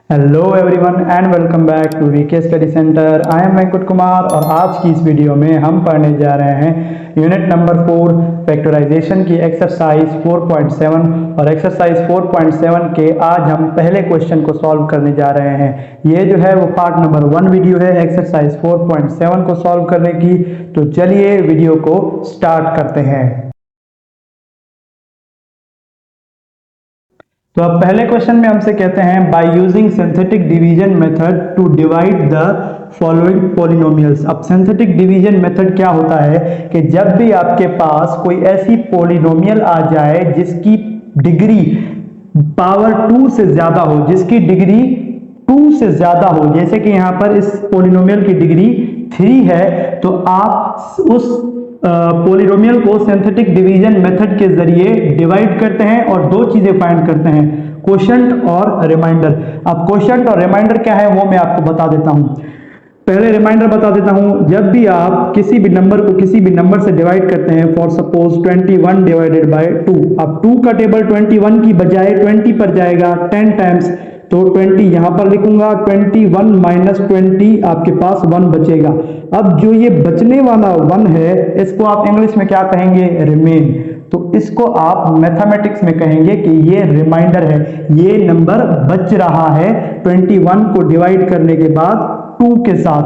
Hello everyone and welcome back to VK study centre. I am Venkat Kumar और आज की इस वीडियो में हम पढ़ने जा रहे हैं यूनिट नंबर 4 फैक्टराइजेशन की एक्सरसाइज 4.7 और एक्सरसाइज 4.7 के आज हम पहले क्वेश्चन को सॉल्व करने जा रहे हैं। ये जो है वो पार्ट नंबर 1 वीडियो है एक्सरसाइज 4.7 को सॉल्व करने की। तो चलिए वीडियो को स्टार्ट करते हैं। तो अब पहले क्वेश्चन में हमसे कहते हैं by using synthetic division method to divide the following polynomials. अब सिंथेटिक डिवीजन मेथड क्या होता है कि जब भी आपके पास कोई ऐसी पॉलिनोमियल आ जाए जिसकी डिग्री पावर 2 से ज्यादा हो, जिसकी डिग्री 2 से ज्यादा हो, जैसे कि यहां पर इस पॉलिनोमियल की डिग्री 3 है, तो आप उस पॉलिनोमियल को सिंथेटिक डिवीजन मेथड के जरिए डिवाइड करते हैं और दो चीजें फाइंड करते हैं, क्वोशंट और रिमाइंडर। अब क्वोशंट और रिमाइंडर क्या है वो मैं आपको बता देता हूं। पहले रिमाइंडर बता देता हूं। जब भी आप किसी भी नंबर को किसी भी नंबर से डिवाइड करते हैं, फॉर सपोज 21 डिवाइडेड बाय 2, अब 2 का टेबल 21 की बजाय 20 पर जाएगा 10 टाइम्स, तो 20 यहां पर लिखूंगा, 21 माइनस 20 आपके पास 1 बचेगा। अब जो ये बचने वाला 1 है इसको आप इंग्लिश में क्या कहेंगे, रिमेन। तो इसको आप मैथमेटिक्स में कहेंगे कि ये रिमाइंडर है, ये नंबर बच रहा है 21 को डिवाइड करने के बाद 2 के साथ,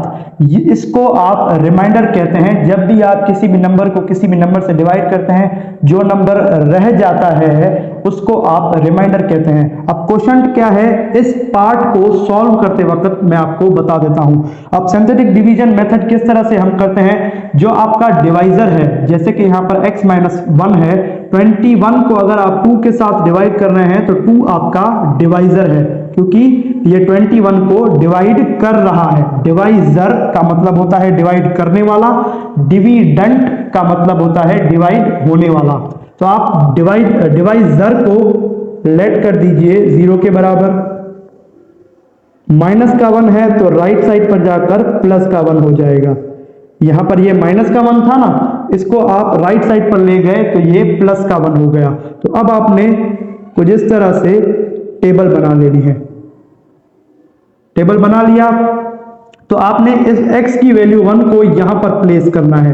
इसको आप रिमाइंडर कहते हैं। जब भी आप किसी भी नंबर को किसी भी नंबर से डिवाइड करते हैं, जो नंबर रह जाता है उसको आप रिमाइंडर कहते हैं। अब क्वोशंट क्या है, इस पार्ट को सॉल्व करते वक्त मैं आपको बता देता हूं। अब सिंथेटिक डिवीजन मेथड किस तरह से हम करते हैं, जो आपका डिवाइजर है, जैसे कि यहां पर x माइनस 1 है, 21 को अगर आप 2 के साथ डिवाइड कर रहे हैं तो 2 आपका डिवाइजर है, क्योंकि ये 21 को डिवाइड कर रहा है। डिवाइजर का मतलब होता है डिवाइड करने वाला, डिविडेंट का मतलब होता है डिवाइड होने वाला। तो आप डिवाइजर को लेट कर दीजिए 0 के बराबर। माइनस का 1 है तो राइट साइड पर जाकर प्लस का 1 हो जाएगा। यहां पर ये माइनस का 1 था ना, इसको आप राइट साइड पर ले गए तो ये प्लस का 1 हो गया। तो अब आपने कुछ इस तरह से टेबल बना लेनी है। टेबल बना लिया तो आपने इस x की वैल्यू 1 को यहां पर प्लेस करना है।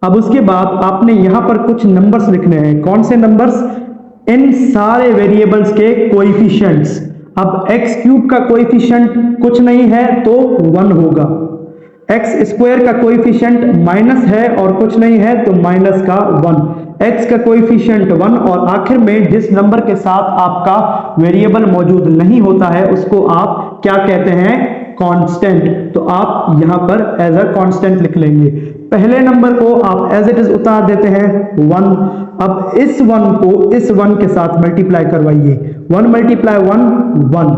अब उसके बाद आपने यहां पर कुछ नंबर्स लिखने हैं। कौन से नंबर्स, इन सारे वेरिएबल्स के कोएफिशिएंट्स। अब x क्यूब का कोएफिशिएंट कुछ नहीं है तो 1 होगा, x स्क्वायर का कोएफिशिएंट माइनस है और कुछ नहीं है तो माइनस का 1, x का कोएफिशिएंट 1, और आखिर में जिस नंबर के साथ आपका वेरिएबल मौजूद नहीं होता है उसको आप क्या कहते हैं, कांस्टेंट। तो आप यहां पर एज अ कांस्टेंट लिख लेंगे। पहले नंबर को आप एज इट इज उतार देते हैं 1। अब इस 1 को इस 1 के साथ मल्टीप्लाई करवाइए, 1 मल्टीप्लाई 1 1।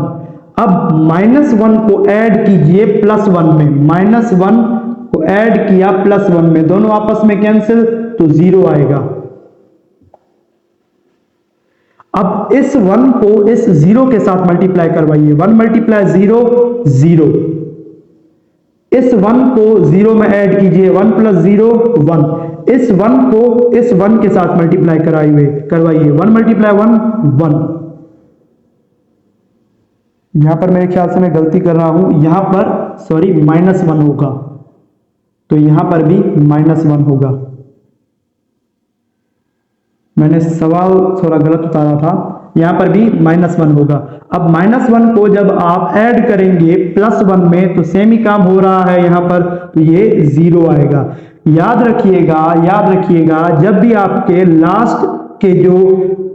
अब माइनस 1 को ऐड कीजिए प्लस 1 में, माइनस 1 को ऐड किया प्लस 1 में, दोनों आपस में कैंसिल तो 0 आएगा। अब इस 1 को इस 0 के साथ मल्टीप्लाई करवाइए, 1 मल्टीप्लाई 0 0। इस 1 को 0 में ऐड कीजिए, 1 प्लस 0 1। इस 1 को इस 1 के साथ मल्टीप्लाई करवाइए, 1 मल्टीप्लाई 1 1। यहां पर मेरे ख्याल से मैं गलती कर रहा हूं, यहां पर सॉरी माइनस 1 होगा, तो यहां पर भी माइनस 1 होगा। मैंने सवाल थोड़ा गलत उतारा था, यहां पर भी माइनस 1 होगा। अब माइनस 1 को जब आप ऐड करेंगे प्लस 1 में तो सेम ही काम हो रहा है यहां पर, तो ये 0 आएगा। याद रखिएगा जब भी आपके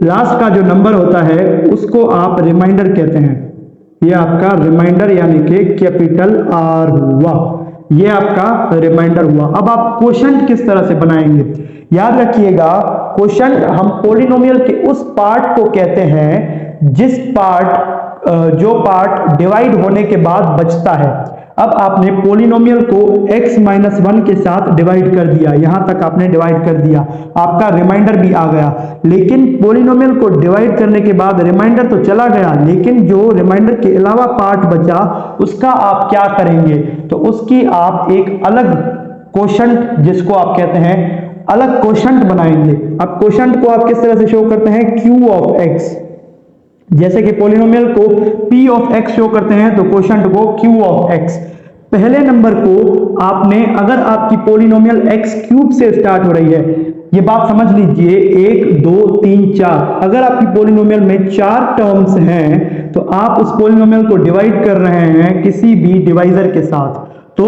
लास्ट का जो नंबर होता है उसको आप रिमाइंडर कहते हैं। ये आपका रिमाइंडर यानी कि कैपिटल R हुआ, ये आपका रिमाइंडर हुआ। अब आप क्वोशंट किस तरह से बनाएंगे, याद रखिएगा क्वोशंट हम पॉलिनोमियल के उस पार्ट को कहते हैं जो पार्ट डिवाइड होने के बाद बचता है। अब आपने पॉलिनोमियल को x माइनस 1 के साथ डिवाइड कर दिया, यहां तक आपने डिवाइड कर दिया, आपका रिमाइंडर भी आ गया। लेकिन पॉलिनोमियल को डिवाइड करने के बाद रिमाइंडर तो चला गया, लेकिन जो रिमाइंडर के अलावा पार्ट बचा उसका आप क्या करेंगे, तो उसकी आप एक अलग क्वोशंट, जिसको आप कहते हैं अलग क्वोशंट बनाएंगे। अब क्वोशंट को आप किस तरह से शो करते हैं, q ऑफ x। जैसे कि पॉलिनोमियल को p ऑफ x शो करते हैं तो क्वोशंट को q ऑफ x। पहले नंबर को आपने, अगर आपकी पॉलिनोमियल x क्यूब से स्टार्ट हो रही है, ये बात समझ लीजिए 1 2 3 4, अगर आपकी पॉलिनोमियल में 4 टर्म्स हैं तो आप उस पॉलिनोमियल को डिवाइड कर रहे हैं किसी भी डिवाइजर के साथ, तो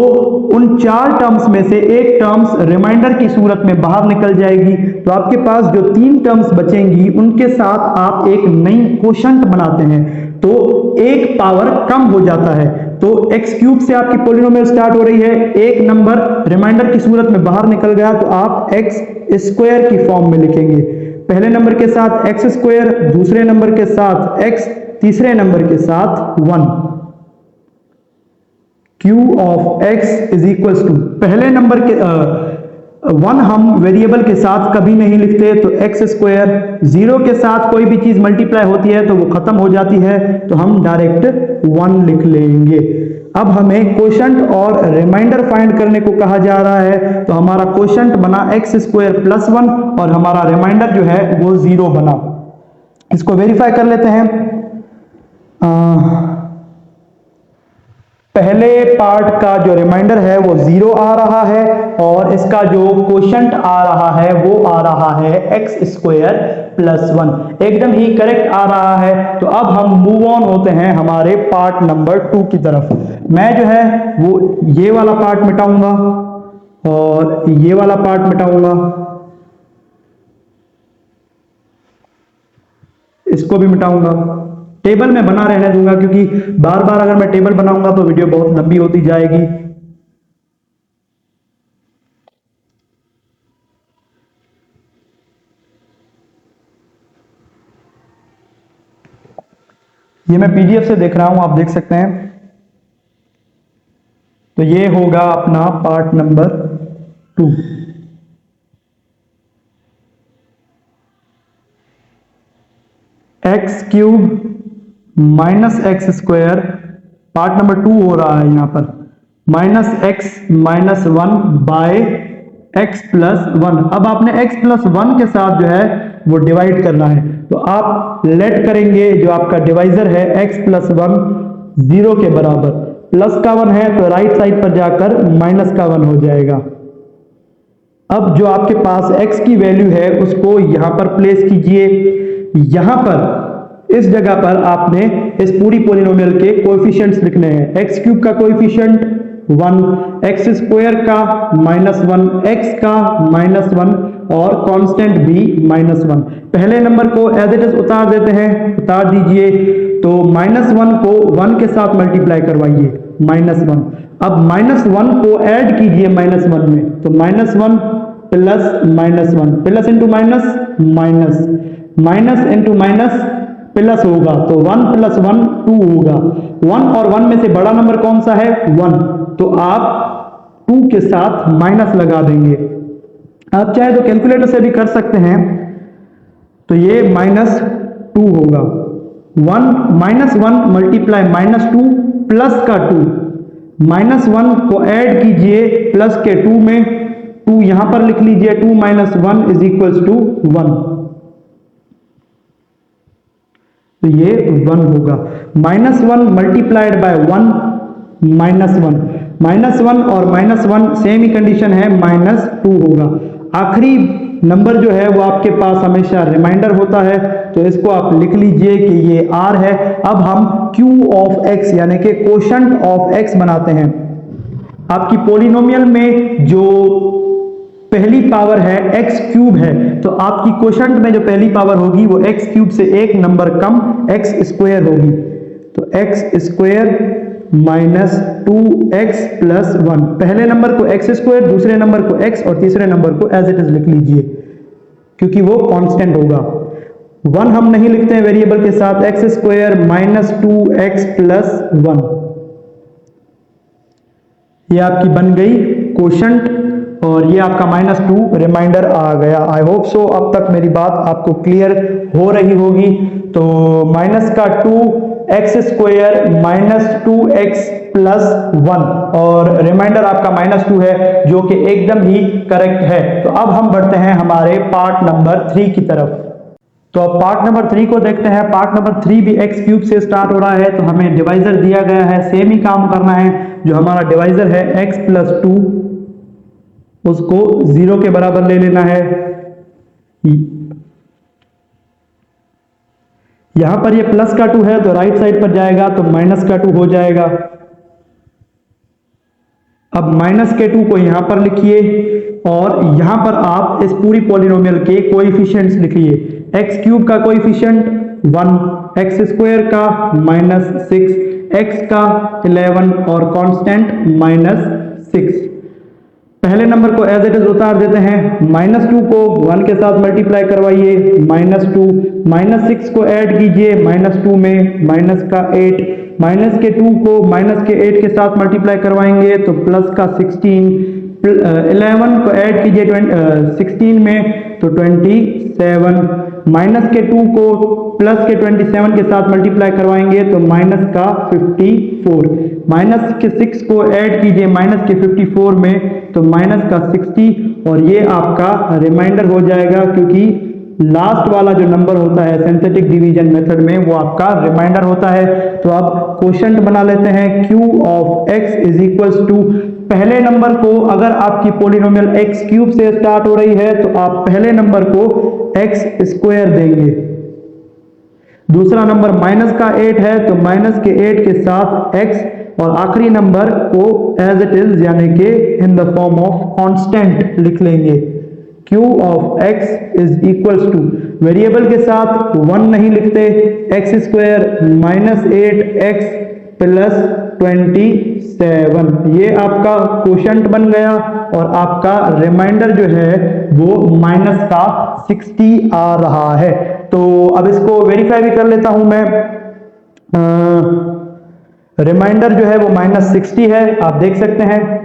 उन 4 टर्म्स में से एक टर्म्स रिमाइंडर की सूरत में बाहर निकल जाएगी, तो आपके पास जो 3 टर्म्स बचेंगी उनके साथ आप एक नई क्वोशंट बनाते हैं, तो एक पावर कम हो जाता है। तो x क्यूब से आपकी पॉलिनोमियल स्टार्ट हो रही है, एक नंबर रिमाइंडर की सूरत में बाहर निकल गया तो आप x स्क्वायर की फॉर्म में लिखेंगे। पहले नंबर के साथ x स्क्वायर, दूसरे नंबर के साथ x, तीसरे नंबर के साथ 1। q of x is equals to, पहले नंबर के 1 हम वेरिएबल के साथ कभी नहीं लिखते, तो x स्क्वायर, 0 के साथ कोई भी चीज मल्टीप्लाई होती है तो वो खत्म हो जाती है, तो हम डायरेक्ट 1 लिख लेंगे। अब हमें क्वोशंट और रिमाइंडर फाइंड करने को कहा जा रहा है, तो हमारा क्वोशंट बना x स्क्वायर प्लस 1 और हमारा रिमाइंडर जो है वो 0 बना। इसको वेरीफाई कर लेते हैं। पहले पार्ट का जो रिमाइंडर है वो 0 आ रहा है और इसका जो क्वोशंट आ रहा है वो आ रहा है x स्क्वायर प्लस 1, एकदम ही करेक्ट आ रहा है। तो अब हम मूव ऑन होते हैं हमारे पार्ट नंबर 2 की तरफ। मैं जो है वो ये वाला पार्ट मिटाऊंगा और ये वाला पार्ट मिटाऊंगा, इसको भी मिटाऊंगा, टेबल में बना रहने दूंगा क्योंकि बार बार अगर मैं टेबल बनाऊंगा तो वीडियो बहुत लंबी होती जाएगी। ये मैं पीडीएफ से देख रहा हूं, आप देख सकते हैं। तो ये होगा अपना part number 2। X cube minus x square, part number 2 हो रहा है यहां पर, minus x minus 1 by x plus 1। अब आपने एक्स प्लस 1 के साथ जो है वो डिवाइड करना है, तो आप लेट करेंगे जो आपका डिवाइजर है एक्स प्लस 1 0 के बराबर, प्लस का 1 है तो राइट साइड पर जाकर माइनस का 1 हो जाएगा। अब जो आपके पास x की वैल्यू है उसको यहां पर प्लेस कीजिए, यहां पर इस जगह पर आपने इस पूरी पॉलिनोमियल के कोएफिशिएंट्स लिखने हैं। एक्स क्यूब का कोएफिशिएंट 1, एक्स स्क्वायर का -1, एक्स का -1 और कांस्टेंट भी -1। पहले नंबर को एज इट इज उतार देते हैं, उतार दीजिए, तो -1 को 1 के साथ मल्टीप्लाई करवाइए, -1। अब -1 को ऐड कीजिए -1 में, तो -1 plus -1, plus into minus minus, minus into minus plus होगा, तो 1 प्लस 1 2 होगा। 1 और 1 में से बड़ा नंबर कौन सा है? 1, तो आप 2 के साथ माइनस लगा देंगे। आप चाहे तो कैलकुलेटर से भी कर सकते हैं, तो ये -2 होगा। 1 मल्टीप्लाई -2 प्लस का 2, -1 को ऐड कीजिए प्लस के 2 में, 2 यहां पर लिख लीजिए, 2 - 1 इज इक्वल्स टू 1, तो ये 1 होगा। -1 मल्टीप्लाइड बाय 1 -1, -1 और -1 सेम ही कंडीशन है, -2 होगा। आखिरी नंबर जो है वो आपके पास हमेशा रिमाइंडर होता है, तो इसको आप लिख लीजिए कि ये r है। अब हम q ऑफ x यानी कि क्वोशंट ऑफ x बनाते हैं। आपकी पॉलिनोमियल में जो पहली पावर है x क्यूब है, तो आपकी क्वोशंट में जो पहली पावर होगी वो x क्यूब से एक नंबर कम x स्क्वायर होगी, तो x square minus 2x plus 1। पहले नंबर को x स्क्वायर, दूसरे नंबर को x और तीसरे नंबर को एज इट इज लिख लीजिए क्योंकि वो कांस्टेंट होगा। 1 हम नहीं लिखते हैं वेरिएबल के साथ, x square minus 2x plus 1, ये आपकी बन गई क्वोशंट और ये आपका -2 रिमाइंडर आ गया। आई होप सो अब तक मेरी बात आपको क्लियर हो रही होगी। तो माइनस का 2 एक्स स्क्वायर -2x प्लस 1 और रिमाइंडर आपका -2 है जो कि एकदम ही करेक्ट है। तो अब हम बढ़ते हैं हमारे पार्ट नंबर 3 की तरफ। तो अब पार्ट नंबर 3 को देखते हैं। पार्ट नंबर 3 भी एक्स क्यूब से स्टार्ट हो रहा है, तो हमें डिवाइजर दिया गया है, सेम ही काम करना है। जो हमारा डिवाइजर है x प्लस 2, उसको 0 के बराबर ले लेना है। यहां पर ये प्लस का 2 है तो राइट साइड पर जाएगा तो माइनस का 2 हो जाएगा। अब माइनस के 2 को यहां पर लिखिए और यहां पर आप इस पूरी पॉलिनोमियल के कोएफिशिएंट्स लिखिए। एक्स क्यूब का कोएफिशिएंट 1, एक्स स्क्वायर का -6, एक्स का 11 और कांस्टेंट -6। पहले नंबर को एज इट इज उतार देते हैं। -2 को 1 के साथ मल्टीप्लाई करवाइए, -2, -6 को ऐड कीजिए -2 में, माइनस का 8, माइनस के 2 को माइनस के 8 के साथ मल्टीप्लाई करवाएंगे तो प्लस का 16, 11 को ऐड कीजिए 16 में तो 27, माइनस के 2 को प्लस के 27 के साथ मल्टीप्लाई करवाएंगे तो माइनस का 54, माइनस के 6 को ऐड कीजिए माइनस के 54 में तो माइनस का 60 और ये आपका रिमाइंडर हो जाएगा, क्योंकि लास्ट वाला जो नंबर होता है सिंथेटिक डिवीजन मेथड में वो आपका रिमाइंडर होता है। तो अब क्वोशंट बना लेते हैं। q of x is equals to, पहले नंबर को अगर आपकी पॉलिनोमियल x क्यूब से स्टार्ट हो रही है तो आप पहले नंबर को x स्क्वायर देंगे। दूसरा नंबर माइनस का 8 है तो माइनस के 8 के साथ x और आखिरी नंबर को एज इट इज यानी कि in the form of constant लिख लेंगे। q of x is equals टू, वेरिएबल के साथ 1 नहीं लिखते, एक्स स्क्वायर -8x प्लस 27, ये आपका क्वोशंट बन गया और आपका रिमाइंडर जो है वो माइनस का 60 आ रहा है। तो अब इसको वेरीफाई भी कर लेता हूं मैं। रिमाइंडर जो है वो -60 है, आप देख सकते हैं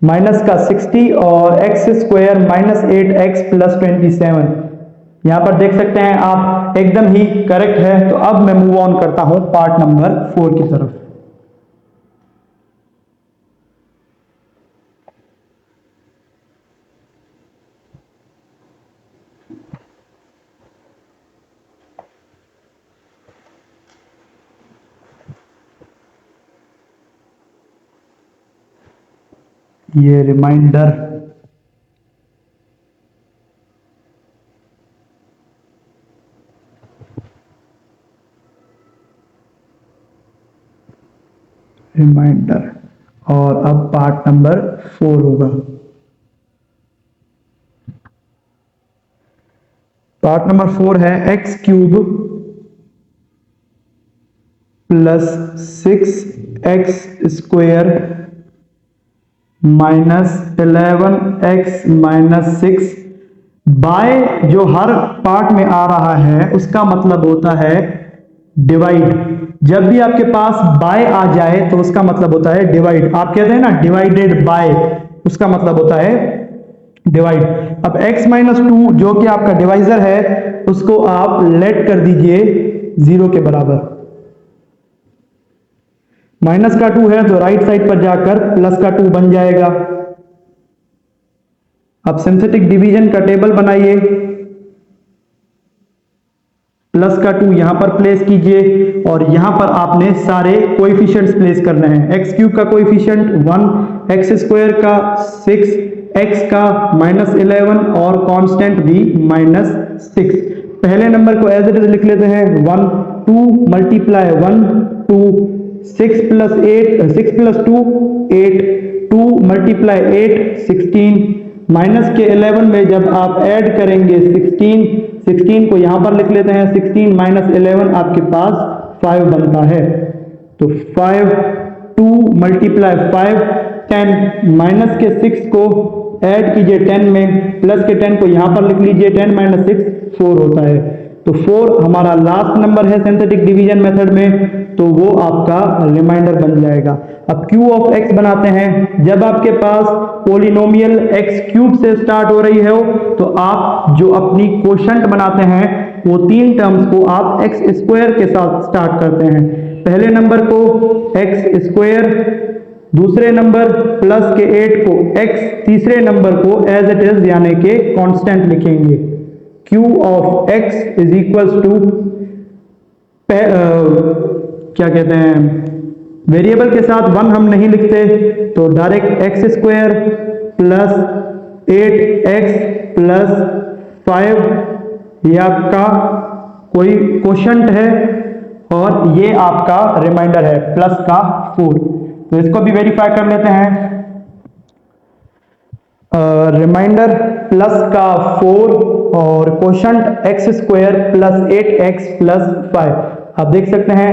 माइनस का 60 और एक्स स्क्वायर -8x प्लस 27, यहां पर देख सकते हैं आप एकदम ही करेक्ट है। तो अब मैं मूव ऑन करता हूं पार्ट नंबर 4 की तरफ। ये रिमाइंडर और अब पार्ट नंबर 4 होगा। पार्ट नंबर 4 है x cube plus 6x square -11x -6 by, जो हर पार्ट में आ रहा है उसका मतलब होता है डिवाइड। जब भी आपके पास बाय आ जाए तो उसका मतलब होता है डिवाइड। आप कहते हैं ना डिवाइडेड बाय, उसका मतलब होता है डिवाइड। अब x -2 जो कि आपका डिवाइजर है उसको आप लेट कर दीजिए 0 के बराबर। माइनस का 2 है तो राइट साइड पर जाकर प्लस का 2 बन जाएगा। अब सिंथेटिक डिवीजन का टेबल बनाइए, प्लस का 2 यहां पर प्लेस कीजिए और यहां पर आपने सारे कोएफिशिएंट्स प्लेस करने हैं। एक्स क्यूब का कोएफिशिएंट 1, एक्स स्क्वायर का 6, एक्स का -11 और कांस्टेंट भी -6। पहले नंबर को एज इट इज लिख लेते हैं 1, 2 मल्टीप्लाई 1 2, 6 प्लस 2 8, 2 मल्टीप्लाई 8 16, माइनस के 11 में जब आप ऐड करेंगे 16 को यहां पर लिख लेते हैं। 16 माइनस 11 आपके पास 5 बनता है, तो 5, 2 मल्टीप्लाई 5 10, माइनस के 6 को ऐड कीजिए 10 में, प्लस के 10 को यहां पर लिख लीजिए, 10 माइनस 6 4 होता है। तो 4 हमारा लास्ट नंबर है सिंथेटिक डिवीजन मेथड में, तो वो आपका रिमाइंडर बन जाएगा। अब q ऑफ x बनाते हैं। जब आपके पास पॉलिनोमियल x क्यूब से स्टार्ट हो रही है तो आप जो अपनी क्वोशंट बनाते हैं वो 3 टर्म्स को आप x स्क्वायर के साथ स्टार्ट करते हैं। पहले नंबर को x स्क्वायर, दूसरे नंबर प्लस के 8 को x, तीसरे नंबर को एज इट इज यानी कि कांस्टेंट लिखेंगे। Q of x is equals to, क्या कहते हैं, वेरिएबल के साथ 1 हम नहीं लिखते तो direct x square plus 8x plus 5 ये आपका कोई क्वोशंट है और ये आपका रिमाइंडर है प्लस का 4। तो इसको भी वेरीफाई कर लेते हैं। रिमाइंडर प्लस का 4 और quotient x square plus 8x plus 5। आप देख सकते हैं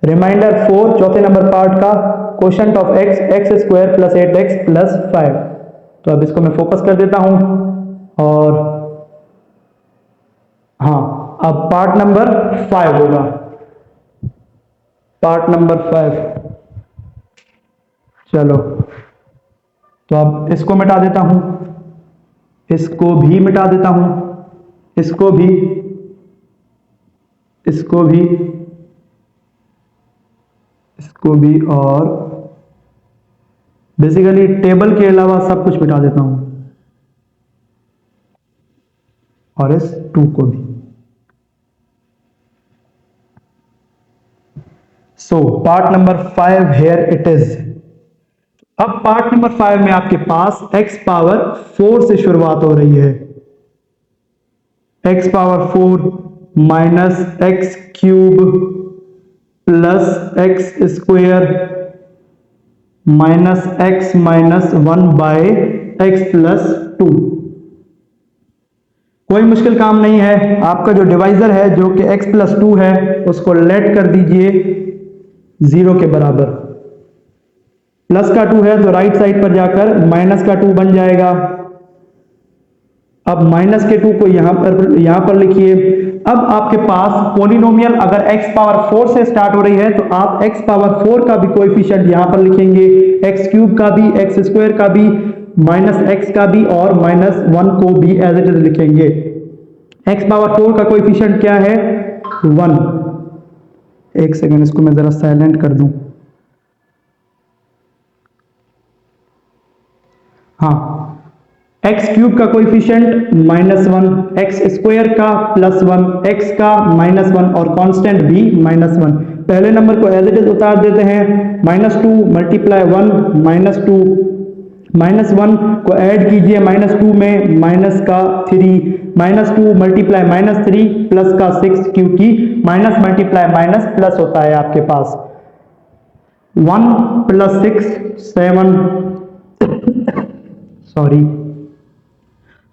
रिमाइंडर 4 चौथे नंबर पार्ट का, quotient of x square plus 8x plus 5। तो अब इसको मैं फोकस कर देता हूं और हाँ, अब पार्ट नंबर 5 होगा, पार्ट नंबर 5। चलो तो अब इसको मिटा देता हूं, इसको भी मिटा देता हूं, इसको भी, इसको भी, इसको भी, और बेसिकली टेबल के अलावा सब कुछ मिटा देता हूं और इस 2 को भी। So part number 5 here it is. अब पार्ट नंबर 5 में आपके पास x पावर 4 से शुरुआत हो रही है, x power 4 minus x cube plus x square minus x minus 1 by x plus 2। कोई मुश्किल काम नहीं है, आपका जो डिवाइजर है जो कि x प्लस 2 है उसको लेट कर दीजिए 0 के बराबर। प्लस का 2 है तो राइट साइड पर जाकर माइनस का 2 बन जाएगा। अब माइनस के 2 को यहां पर लिखिए। अब आपके पास पॉलिनोमियल अगर x पावर 4 से स्टार्ट हो रही है तो आप x पावर 4 का भी कोएफिशिएंट यहां पर लिखेंगे, x क्यूब का भी, एक्स स्क्वायर का भी, माइनस x का भी और माइनस 1 को भी एज इट इज लिखेंगे। x पावर 4 का कोएफिशिएंट क्या है? 1। एक सेकेंड, इसको मैं जरा साइलेंट कर दूं। हाँ, एक्स क्यूब का कोएफिशिएंट -1, एक्स स्क्वायर का +1, एक्स का -1 और कांस्टेंट भी -1। पहले नंबर को एज इट इज उतार देते हैं। -2 मल्टीप्लाई 1 -2, -1 को ऐड कीजिए -2 में, माइनस का 3, -2 मल्टीप्लाई -3 प्लस का 6, क्योंकि माइनस मल्टीप्लाई माइनस प्लस होता है आपके पास। 1 + 6 7, सॉरी,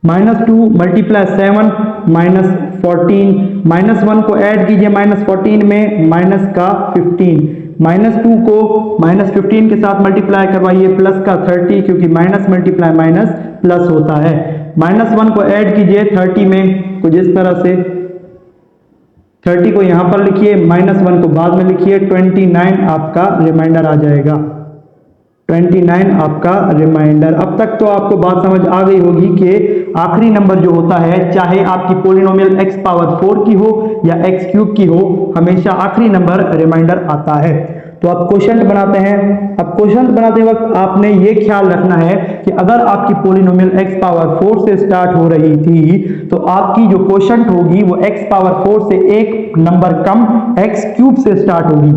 -2 मल्टीप्लाई 7 -14, -1 को ऐड कीजिए -14 में, माइनस का 15, -2 को -15 के साथ मल्टीप्लाई करवाइए प्लस का 30, क्योंकि माइनस मल्टीप्लाई माइनस प्लस होता है। -1 को ऐड कीजिए 30 में, कुछ इस तरह से 30 को यहां पर लिखिए, -1 को बाद में लिखिए, 29 आपका रिमाइंडर आ जाएगा। 29 आपका रिमाइंडर। अब तक तो आपको बात समझ आ गई होगी कि आखिरी नंबर जो होता है, चाहे आपकी पॉलिनोमियल x पावर 4 की हो या x क्यूब की हो, हमेशा आखिरी नंबर रिमाइंडर आता है। तो आप क्वोशंट बनाते हैं। अब क्वोशंट बनाते वक्त आपने ये ख्याल रखना है कि अगर आपकी पॉलिनोमियल x पावर 4 से स्टार्ट हो रही थी तो आपकी जो क्वोशंट होगी वो x पावर 4 से एक नंबर कम x क्यूब से स्टार्ट होगी।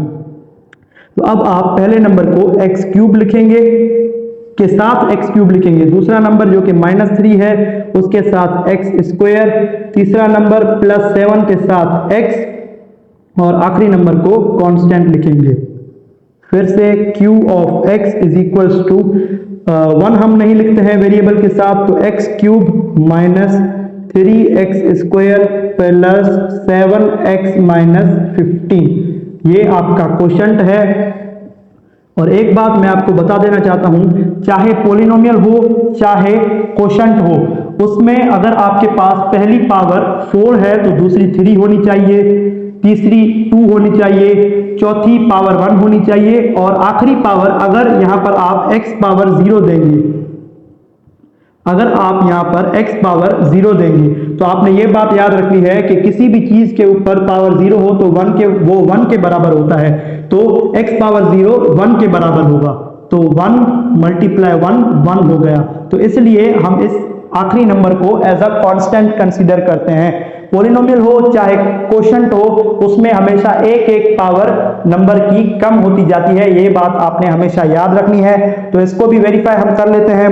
तो अब आप पहले नंबर को x क्यूब लिखेंगे, के साथ x क्यूब लिखेंगे, दूसरा नंबर जो कि -3 है उसके साथ x स्क्वायर, तीसरा नंबर +7 के साथ x और आखिरी नंबर को कांस्टेंट लिखेंगे। फिर से q of x is equals to 1 हम नहीं लिखते हैं वेरिएबल के साथ, तो x cube -3x square plus 7x -15, ये आपका क्वोशंट है। और एक बात मैं आपको बता देना चाहता हूं, चाहे पॉलिनोमियल हो चाहे क्वोशंट हो, उसमें अगर आपके पास पहली पावर 4 है तो दूसरी 3 होनी चाहिए, तीसरी 2 होनी चाहिए, चौथी पावर 1 होनी चाहिए और आखिरी पावर, अगर यहां पर आप x पावर 0 देंगे, अगर आप यहां पर x पावर 0 देंगे तो आपने ये बात याद रखनी है कि किसी भी चीज के ऊपर पावर 0 हो तो वो 1 के बराबर होता है। तो x पावर 0 1 के बराबर होगा, तो 1 × 1 1 हो गया। तो इसलिए हम इस आखिरी नंबर को एज अ कांस्टेंट कंसीडर करते हैं। पॉलिनोमियल हो चाहे क्वोशंट हो, उसमें हमेशा एक एक पावर नंबर की कम होती जाती है, ये बात आपने हमेशा याद रखनी है। तो इसको भी वेरीफाई हम कर लेते हैं।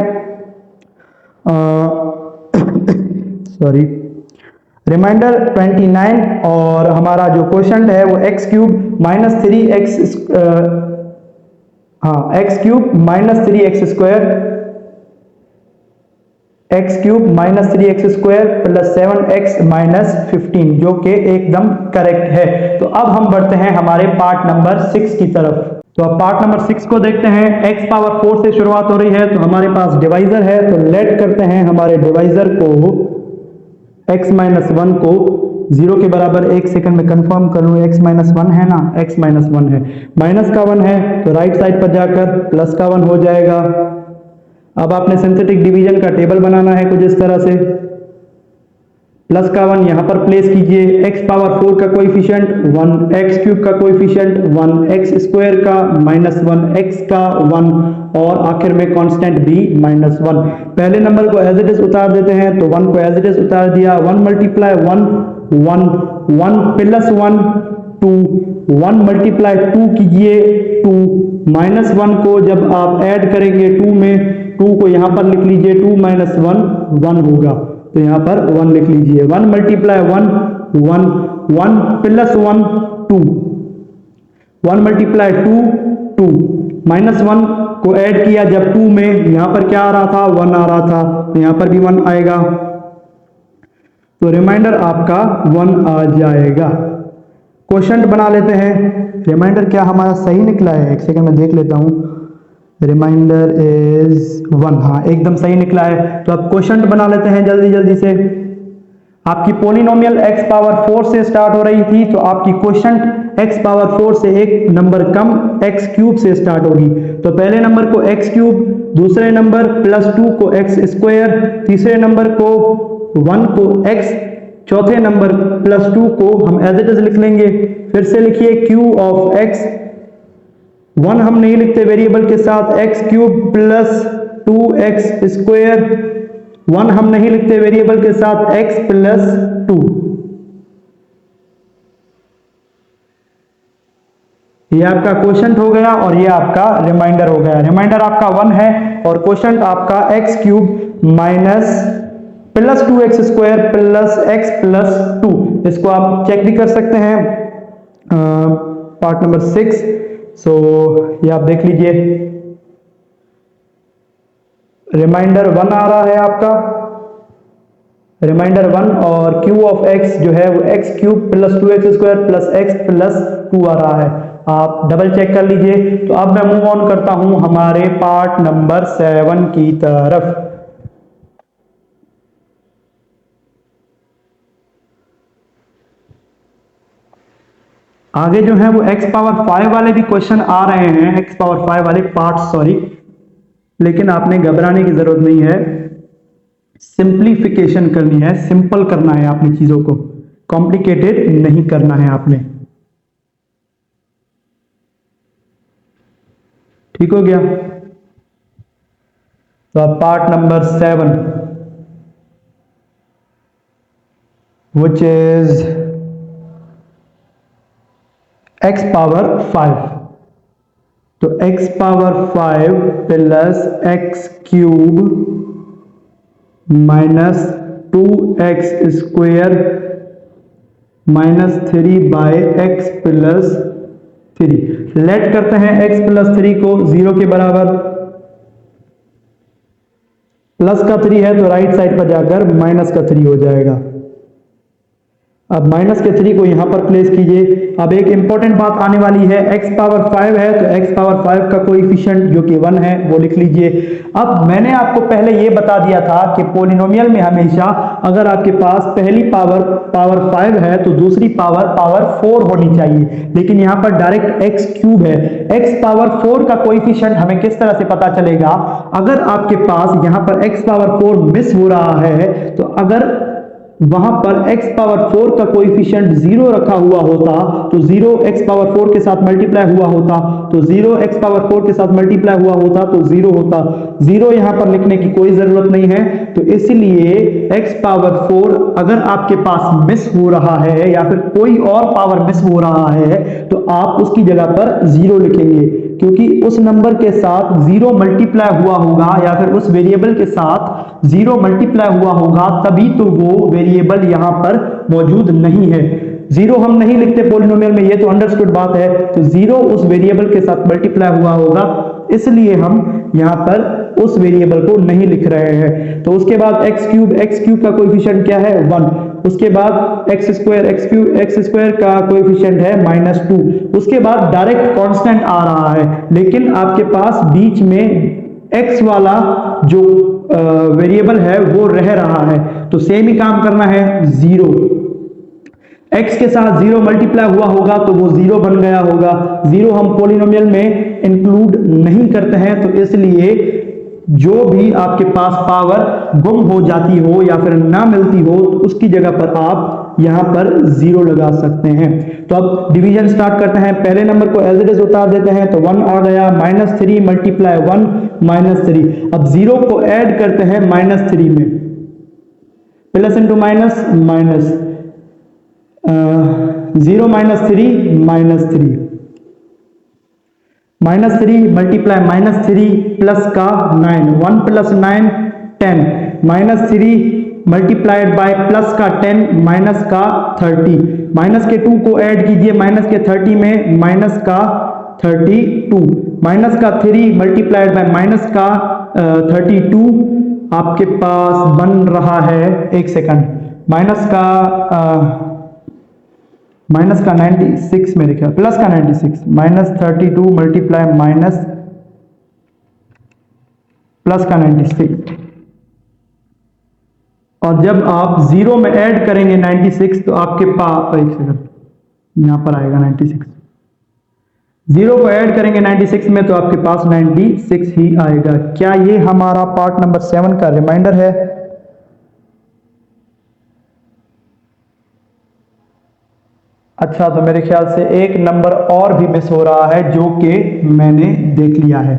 सॉरी, रिमाइंडर 29 और हमारा जो क्वोशंट है वो एक्स क्यूब माइनस 3x, हाँ x cube minus 3x square, x cube minus 3x square plus 7x minus 15, जो कि एकदम करेक्ट है। तो अब हम बढ़ते हैं हमारे पार्ट नंबर 6 की तरफ। तो अब पार्ट नंबर 6 को देखते हैं। x पावर 4 से शुरुआत हो रही है, तो हमारे पास डिवाइजर है, तो लेट करते हैं हमारे डिवाइजर को x माइनस 1 को 0 के बराबर, एक सेकंड में कंफर्म कर लूं, x माइनस 1 है ना, x माइनस 1 है, माइनस का 1 है तो राइट साइड पर जाकर प्लस का 1 हो जाएगा। अब आपने सिंथेटिक डिवीजन का टेबल बनाना है कुछ इस तरह से, प्लस का 1 यहां पर प्लेस कीजिए, x पावर 4 का कोएफिशिएंट 1, x क्यूब का कोएफिशिएंट 1, x स्क्वायर का माइनस 1, x का 1 और आखिर में कांस्टेंट b माइनस 1। पहले नंबर को एज इट इज उतार देते हैं, तो 1 को एज इट इज उतार दिया, 1 मल्टीप्लाई 1 1, 1 प्लस 1 2, 1 मल्टीप्लाई 2 कीजिए 2, माइनस 1 को जब आप ऐड करेंगे 2 में, 2 को यहां पर लिख लीजिए, 2 माइनस 1 1 होगा, तो यहां पर 1 लिख लीजिए, 1 मल्टीप्लाई 1 1, 1 प्लस 1 2, 1 मल्टीप्लाई 2 2, माइनस 1 को ऐड किया जब 2 में, यहां पर क्या आ रहा था, 1 आ रहा था, तो यहां पर भी 1 आएगा, तो रिमाइंडर आपका 1 आ जाएगा। क्वोशंट बना लेते हैं। रिमाइंडर क्या हमारा सही निकला है, एक सेकंड में देख लेता हूं, रिमाइंडर इज 1, हाँ एकदम सही निकला है। तो अब क्वोशंट बना लेते हैं जल्दी जल्दी से। आपकी पॉलिनोमियल x पावर 4 से स्टार्ट हो रही थी, तो आपकी क्वोशंट x पावर 4 से एक नंबर कम x क्यूब से स्टार्ट होगी। तो पहले नंबर को x क्यूब, दूसरे नंबर प्लस 2 को x स्क्वायर, तीसरे नंबर को 1 को x, चौथे नंबर प्लस 2 को हम एज इट इज लिख लेंगे। फिर से लिखिए q ऑफ x, 1 हम नहीं लिखते वेरिएबल के साथ, x cube plus 2x square, 1 हम नहीं लिखते वेरिएबल के साथ, x प्लस 2। ये आपका क्वोशंट हो गया और ये आपका रिमाइंडर हो गया। रिमाइंडर आपका 1 है और क्वोशंट आपका x cube minus plus 2x square plus x plus 2। इसको आप चेक भी कर सकते हैं पार्ट नंबर 6। सो ये आप देख लीजिए, रिमाइंडर 1 आ रहा है आपका, रिमाइंडर 1, और q ऑफ x जो है वो x cube plus 2x square plus x plus 2 आ रहा है। आप डबल चेक कर लीजिए। तो अब मैं मूव ऑन करता हूं हमारे पार्ट नंबर 7 की तरफ। आगे जो है वो x पावर 5 वाले भी क्वेश्चन आ रहे हैं, x पावर 5 वाले पार्ट, सॉरी, लेकिन आपने घबराने की जरूरत नहीं है, सिंप्लीफिकेशन करनी है, सिंपल करना है आपने चीजों को, कॉम्प्लिकेटेड नहीं करना है आपने। ठीक हो गया। तो अब part number 7 which is x power 5, तो x power 5 plus x cube minus 2x square minus 3 by x plus 3। Let करते हैं x प्लस 3 को 0 के बराबर, प्लस का 3 है तो राइट साइड पर जाकर माइनस का 3 हो जाएगा। अब माइनस के 3 को यहां पर प्लेस कीजिए। अब एक इंपॉर्टेंट बात आने वाली है, x पावर 5 है तो x पावर 5 का कोएफिशिएंट जो कि 1 है वो लिख लीजिए। अब मैंने आपको पहले ये बता दिया था कि पॉलिनोमियल में हमेशा अगर आपके पास पहली पावर 5 है तो दूसरी पावर 4 होनी चाहिए, लेकिन यहां पर डायरेक्ट x क्यूब है। x पावर 4 का कोएफिशिएंट हमें किस तरह से पता चलेगा, अगर आपके पास यहां पर x पावर 4 मिस हो रहा है, तो अगर वहां पर x पावर 4 का कोएफिशिएंट 0 रखा हुआ होता तो 0 x पावर 4 के साथ मल्टीप्लाई हुआ होता तो 0 x पावर 4 के साथ मल्टीप्लाई हुआ होता तो 0 होता। 0 यहां पर लिखने की कोई जरूरत नहीं है, तो इसलिए x पावर 4 अगर आपके पास मिस हो रहा है या फिर कोई और पावर मिस हो रहा है तो आप उसकी जगह पर 0 लिखेंगे, क्योंकि उस नंबर के साथ 0 मल्टीप्लाई हुआ होगा या फिर उस वेरिएबल के साथ 0 मल्टीप्लाई हुआ होगा, तभी तो वो वेरिएबल यहां पर मौजूद नहीं है। 0 हम नहीं लिखते पॉलिनोमियल में, ये तो अंडरस्टूड बात है। तो 0 उस वेरिएबल के साथ मल्टीप्लाई हुआ होगा, इसलिए हम यहां पर उस वेरिएबल को नहीं लिख रहे हैं। तो उसके बाद x क्यूब का कोएफिशिएंट क्या है 1। उसके बाद x स्क्वायर का कोएफिशिएंट है -2। उसके बाद डायरेक्ट कांस्टेंट आ रहा है, लेकिन आपके पास बीच में x वाला जो वेरिएबल है वो रह रहा है, तो सेम ही काम करना है। 0 x के साथ 0 मल्टीप्लाई हुआ होगा तो वो 0 बन गया होगा। 0 हम पॉलिनोमियल में इंक्लूड नहीं करते हैं, तो इसलिए जो भी आपके पास पावर गुम हो जाती हो या फिर ना मिलती हो तो उसकी जगह पर आप यहां पर 0 लगा सकते हैं। तो अब डिवीजन स्टार्ट करते हैं। पहले नंबर को एज इट इज उतार देते हैं, तो 1 आ गया, -3 मल्टीप्लाई 1 -3। अब 0 को ऐड करते हैं -3 में, plus into minus, 0 -3 -3 multiply -3 plus का 9, 1 + 9 10, -3 मल्टीप्लाइड बाय प्लस का 10 माइनस का 30, माइनस के 2 को ऐड कीजिए माइनस के 30 में, माइनस का 32, माइनस का 3 मल्टीप्लाइड बाय माइनस का 32 आपके पास बन रहा है, एक सेकंड, माइनस का 96 मेरे ख्याल, प्लस का 96, -32 मल्टीप्लाई माइनस प्लस का 96, और जब आप 0 में ऐड करेंगे 96 तो आपके पास, एक सेकंड यहां पर आएगा 96, 0 को ऐड करेंगे 96 में तो आपके पास 96 ही आएगा। क्या ये हमारा पार्ट नंबर 7 का रिमाइंडर है? अच्छा, तो मेरे ख्याल से एक नंबर और भी मिस हो रहा है जो कि मैंने देख लिया है।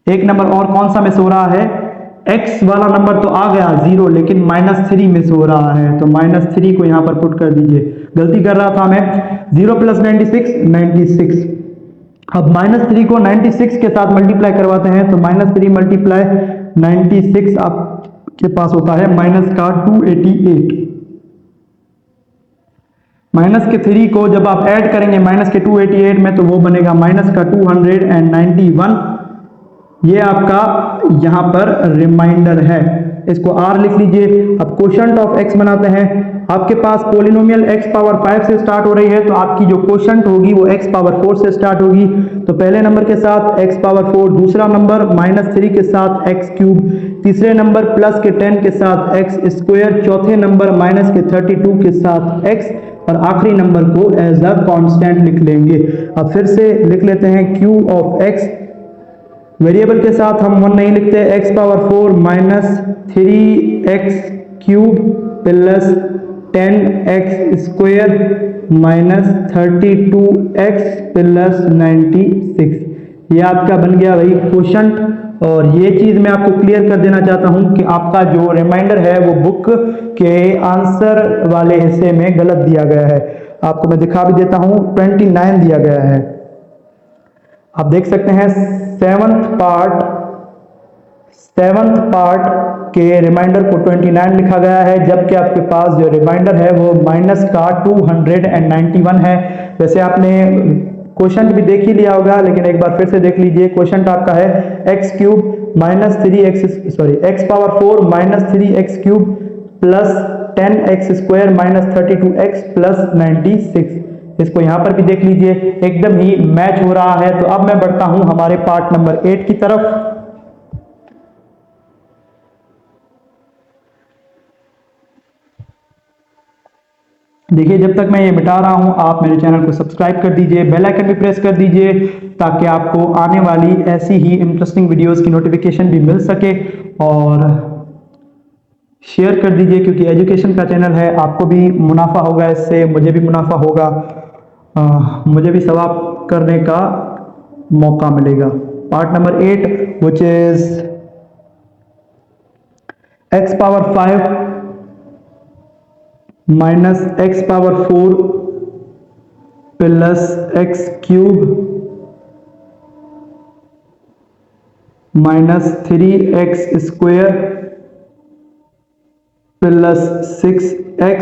एक नंबर और कौन सा मिस हो रहा है? x वाला नंबर तो आ गया 0, लेकिन -3 मिस हो रहा है, तो -3 को यहां पर पुट कर दीजिए। गलती कर रहा था मैं। 0 + 96 96। अब -3 को 96 के साथ मल्टीप्लाई करवाते हैं, तो -3 मल्टीप्लाई 96 आपके पास होता है माइनस का 288। माइनस के 3 को जब आप ऐड करेंगे माइनस के 288 में तो वो बनेगा माइनस का 291। ये आपका यहां पर रिमाइंडर है, इसको r लिख लीजिए। अब क्वोशंट ऑफ x बनाते हैं। आपके पास पॉलिनोमियल x पावर 5 से स्टार्ट हो रही है, तो आपकी जो क्वोशंट होगी वो x पावर 4 से स्टार्ट होगी। तो पहले नंबर के साथ x पावर 4, दूसरा नंबर -3 के साथ x क्यूब, तीसरे नंबर प्लस के 10 के साथ x स्क्वायर, चौथे नंबर माइनस के 32 के साथ x, और आखिरी नंबर को एज अ कांस्टेंट लिख लेंगे। अब फिर से लिख लेते हैं q ऑफ x। वेरिएबल के साथ हम 1 नहीं लिखते, x power 4 -3x cube plus 10x square -32x plus 96। ये आपका बन गया भाई क्वोशंट। और ये चीज मैं आपको क्लियर कर देना चाहता हूं कि आपका जो रिमाइंडर है वो बुक के आंसर वाले हिस्से में गलत दिया गया है। आपको मैं दिखा भी देता हूं, 29 दिया गया है। आप देख सकते हैं 7th पार्ट के रिमाइंडर को 29 लिखा गया है, जबकि आपके पास जो रिमाइंडर है वो माइनस का 291 है। वैसे आपने क्वोशंट भी देख ही लिया होगा, लेकिन एक बार फिर से देख लीजिए। क्वोशंट आपका है x cube x power 4 -3x cube plus 10x square -32x plus 96। इसको यहां पर भी देख लीजिए, एकदम ही मैच हो रहा है। तो अब मैं बढ़ता हूं हमारे पार्ट नंबर 8 की तरफ। देखिए, जब तक मैं ये मिटा रहा हूं आप मेरे चैनल को सब्सक्राइब कर दीजिए, बेल आइकन भी प्रेस कर दीजिए, ताकि आपको आने वाली ऐसी ही इंटरेस्टिंग वीडियोस की नोटिफिकेशन भी मिल सके। और शेयर कर दीजिए, क्योंकि एजुकेशन का चैनल है, आपको भी मुनाफा होगा इससे, मुझे भी मुनाफा होगा, मुझे भी सवाब करने का मौका मिलेगा। Part number 8 which is x power 5 minus x power 4 plus x cube minus 3x square plus 6x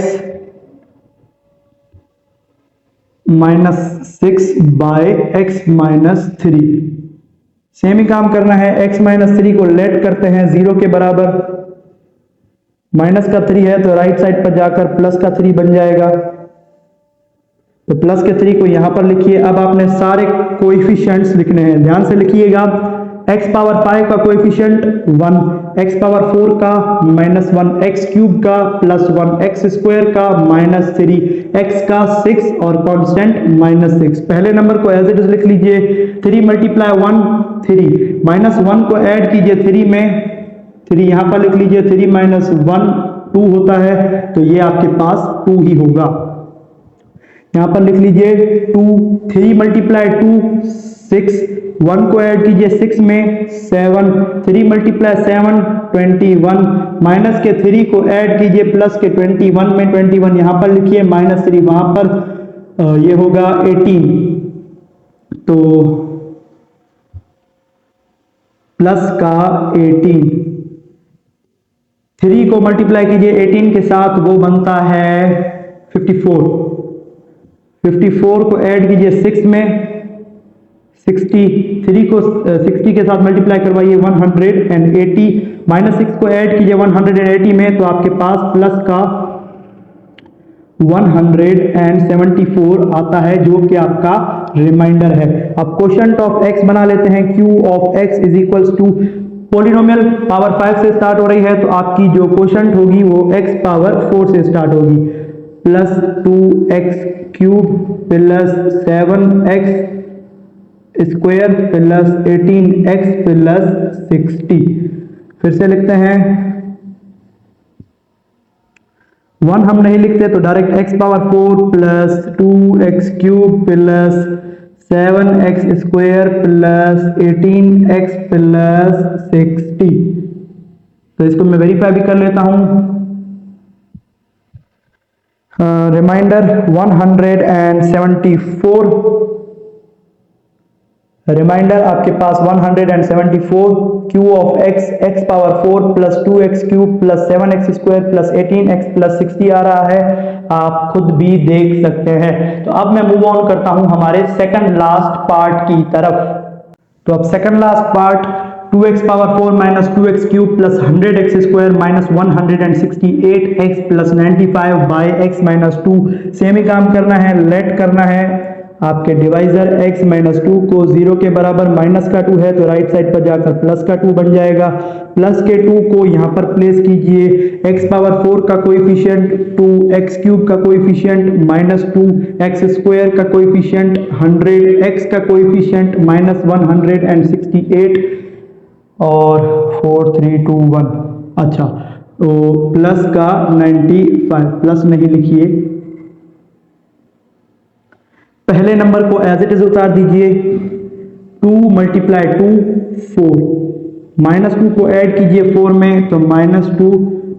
minus 6 by x minus 3। Same ही काम करना है, x माइनस 3 को लेट करते हैं 0 के बराबर, माइनस का 3 है तो राइट साइड पर जाकर प्लस का 3 बन जाएगा, तो प्लस के 3 को यहां पर लिखिए। अब आपने सारे कोएफिशिएंट्स लिखने हैं, ध्यान से लिखिएगा। x पावर 5 का कोएफिशिएंट 1, x पावर 4 का माइनस 1, x क्यूब का प्लस 1, x स्क्वायर का माइनस 3, x का 6 और कांस्टेंट माइनस 6। पहले नंबर को एज इट इज लिख लीजिए, 3 मल्टीप्लाई 1 3, माइनस 1 को ऐड कीजिए 3 में, 3 यहां पर लिख लीजिए, 3 माइनस 1 2 होता है, तो ये आपके पास 2 ही होगा। यहां पर लिख लीजिए 2, 3 मल्टीप्लाई 2 6, 1 को ऐड कीजिए 6 में 7, 3 मल्टीप्लाई 7 21, माइनस के 3 को ऐड कीजिए प्लस के 21 में, 21 यहां पर लिखिए, माइनस 3 वहां पर, ये होगा 18, तो प्लस का 18, 3 को मल्टीप्लाई कीजिए 18 के साथ, वो बनता है 54, 54 को ऐड कीजिए 6 में 60, 3 को 60 के साथ मल्टीप्लाई करवाइए 180, माइनस 6 को ऐड कीजिए 180 में, तो आपके पास प्लस का 174 आता है, जो कि आपका रिमाइंडर है। अब क्वोशंट ऑफ x बना लेते हैं, q of x is equals to, polynomial power 5 से स्टार्ट हो रही है, तो आपकी जो क्वोशंट होगी वो x पावर 4 से स्टार्ट होगी, plus 2x cube plus 7x square plus 18x plus 60। फिर से लिखते हैं, 1 हम नहीं लिखते तो direct x power 4 plus 2x cube plus 7x square plus 18x plus 60। तो इसको मैं वेरीफाई भी कर लेता हूं, रिमाइंडर 174, रिमाइंडर आपके पास 174, q of x, x power 4 plus 2x cube plus 7x square plus 18x plus 60 आ रहा है, आप खुद भी देख सकते हैं। तो अब मैं मूव ऑन करता हूं हमारे सेकंड लास्ट पार्ट की तरफ। तो अब second last part, 2x power 4 minus 2x cube plus 100x square minus 168x plus 95 by x minus 2। Same ही काम करना है, लेट करना है, आपके डिवाइजर x माइनस 2 को 0 के बराबर, माइनस का 2 है तो राइट साइड पर जाकर प्लस का 2 बन जाएगा, प्लस के 2 को यहां पर प्लेस कीजिए, x पावर 4 का कोएफिशिएंट 2, x क्यूब का कोएफिशिएंट माइनस 2, x स्क्वायर का कोएफिशिएंट 100, x का कोएफिशिएंट माइनस 168 और 4 3 2 1। अच्छा, तो प्लस का 95, प्लस नहीं लिखिए, पहले नंबर को एज इट इज उतार दीजिए, 2 मल्टीप्लाई 2 4, माइनस 2 को ऐड कीजिए 4 में, तो माइनस 2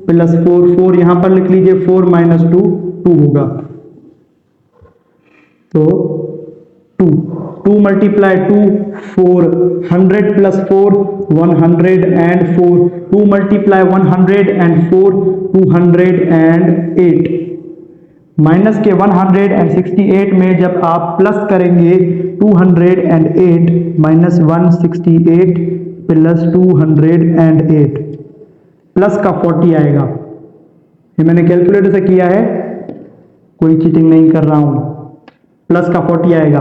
प्लस 4, 4 यहां पर लिख लीजिए, 4 माइनस 2 2 होगा, तो 2 मल्टीप्लाई 2 4, 100 प्लस 4 104, 2 मल्टीप्लाई 104 208, माइनस के 168 में जब आप प्लस करेंगे 208 माइनस 168 प्लस 208, प्लस का 40 आएगा। ये मैंने कैलकुलेटर से किया है, कोई चीटिंग नहीं कर रहा हूं, प्लस का 40 आएगा।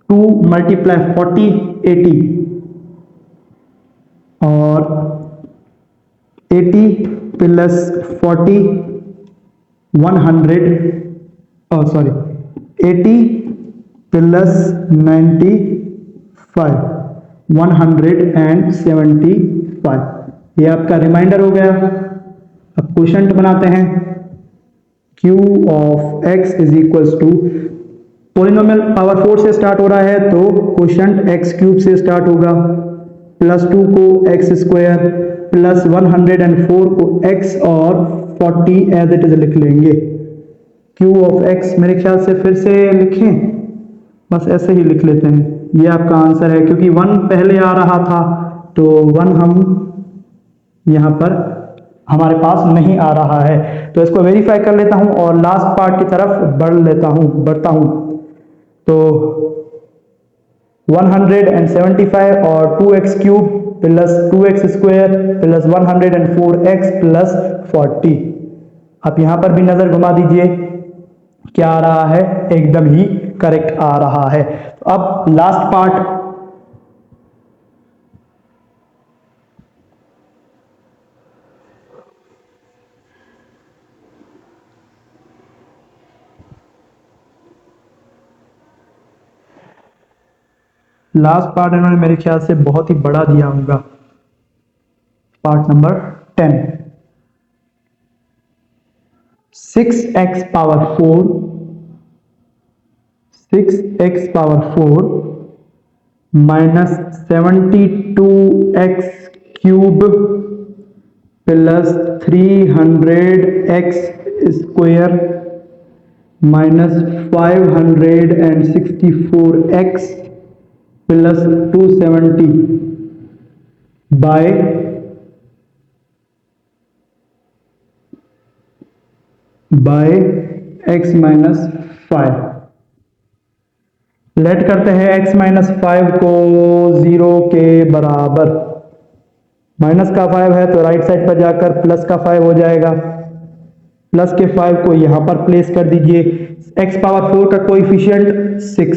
2 मल्टीप्लाई 40 80, और 80 प्लस 40 100, सॉरी 80 प्लस 95 175, ये आपका रिमाइंडर हो गया। अब क्वोशंट बनाते हैं, q of x is equals to, polynomial power 4 से स्टार्ट हो रहा है तो क्वोशंट x क्यूब से स्टार्ट होगा, प्लस 2 को x स्क्वायर, प्लस 104 को x और 40 एज इट इज लिख लेंगे। q ऑफ x मेरे ख्याल से फिर से लिखें, बस ऐसे ही लिख लेते हैं, ये आपका आंसर है, क्योंकि 1 पहले आ रहा था तो 1 हम यहाँ पर हमारे पास नहीं आ रहा है, तो इसको वेरीफाई कर लेता हूं और लास्ट पार्ट की तरफ बढ़ता हूं। तो 175 और 2x cube plus 2x square plus 104x plus 40। आप यहां पर भी नजर घुमा दीजिए, क्या आ रहा है, एकदम ही करेक्ट आ रहा है। तो अब लास्ट पार्ट, इन्होंने मेरे ख्याल से बहुत ही बड़ा दिया होगा, part number 10। 6x power 4 minus 72x cube plus 300x square minus 564x plus 270 by x minus 5। Let करते हैं x माइनस 5 को 0 के बराबर, माइनस का 5 है तो राइट साइड पर जाकर प्लस का 5 हो जाएगा, प्लस के 5 को यहां पर प्लेस कर दीजिए। x पावर 4 का कोएफिशिएंट 6,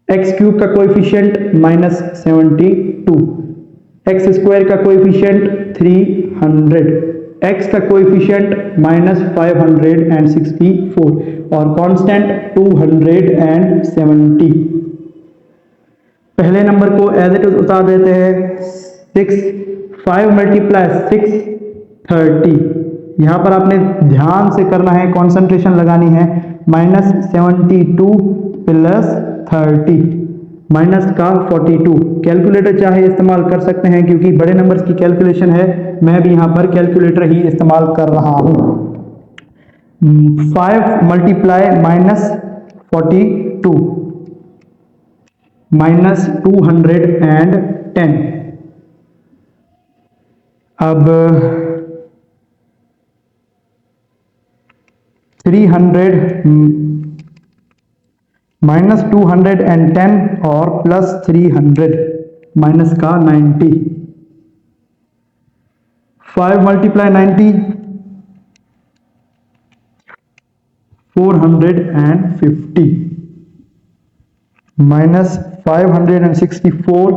एक्स क्यूब का कोएफिशिएंट माइनस 72, एक्स स्क्वायर का कोएफिशिएंट 300, एक्स का कोएफिशिएंट माइनस 564 और कांस्टेंट 270। पहले नंबर को एज इट इज उतार देते हैं, 5 मल्टीप्लाई 6 30। यहां पर आपने ध्यान से करना है, कंसंट्रेशन लगानी है, माइनस 72 प्लस 30 माइनस का 42। कैलकुलेटर चाहे इस्तेमाल कर सकते हैं, क्योंकि बड़े नंबर्स की कैलकुलेशन है, मैं भी यहां पर कैलकुलेटर ही इस्तेमाल कर रहा हूं। 5 मल्टीप्लाई माइनस 42 माइनस 210। अब 300 माइनस 210 और प्लस 300 माइनस का 90। 5 multiply 90 450 minus 564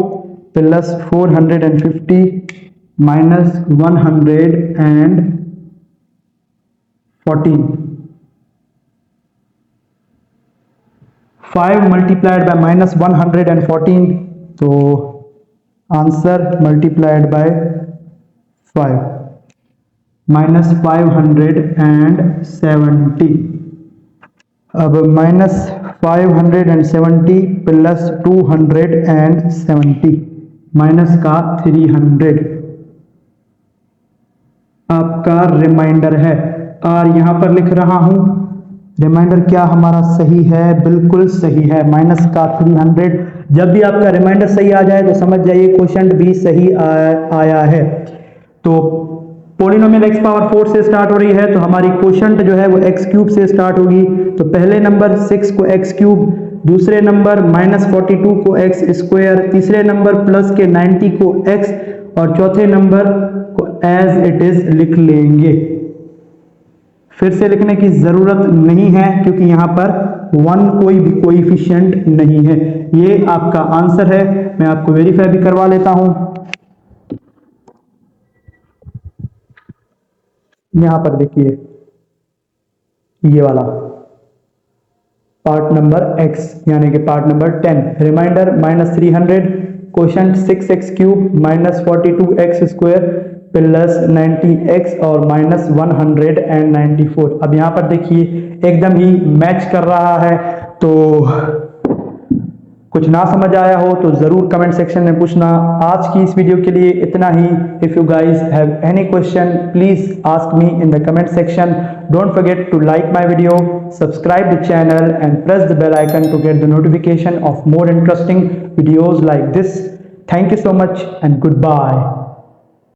plus 450 minus 114। 5 multiplied by minus 114, तो आंसर मल्टीप्लाइड बाय 5 माइनस 570। अब माइनस 570 प्लस 270 माइनस का 300 आपका रिमाइंडर है, और यहां पर लिख रहा हूं रिमाइंडर क्या हमारा सही है, बिल्कुल सही है, माइनस का 300। जब भी आपका रिमाइंडर सही आ जाए तो समझ जाइए क्वोशंट भी सही आया है। तो पॉलिनोमियल x पावर 4 से स्टार्ट हो रही है, तो हमारी क्वोशंट जो है वो x क्यूब से स्टार्ट होगी। तो पहले नंबर 6 को x क्यूब, दूसरे नंबर माइनस 42 को x स्क्वायर, तीसरे नंबर प्लस के 90 को x और चौथे नंबर को एज इट इज लिख लेंगे। फिर से लिखने की जरूरत नहीं है, क्योंकि यहां पर 1 कोई भी कोएफिशिएंट नहीं है। ये आपका आंसर है, मैं आपको वेरीफाई भी करवा लेता हूं। यहां पर देखिए, ये वाला पार्ट नंबर x यानी कि part number 10, remainder minus 300, quotient 6x cube minus 42x square plus 90x और माइनस 194। अब यहाँ पर देखिए एकदम ही मैच कर रहा है। तो कुछ ना समझ आया हो तो ज़रूर कमेंट सेक्शन में पूछना। आज की इस वीडियो के लिए इतना ही। If you guys have any question please ask me in the comment section. Don't forget to like my video, subscribe the channel and press the bell icon to get the notification of more interesting videos like this. Thank you so much and goodbye.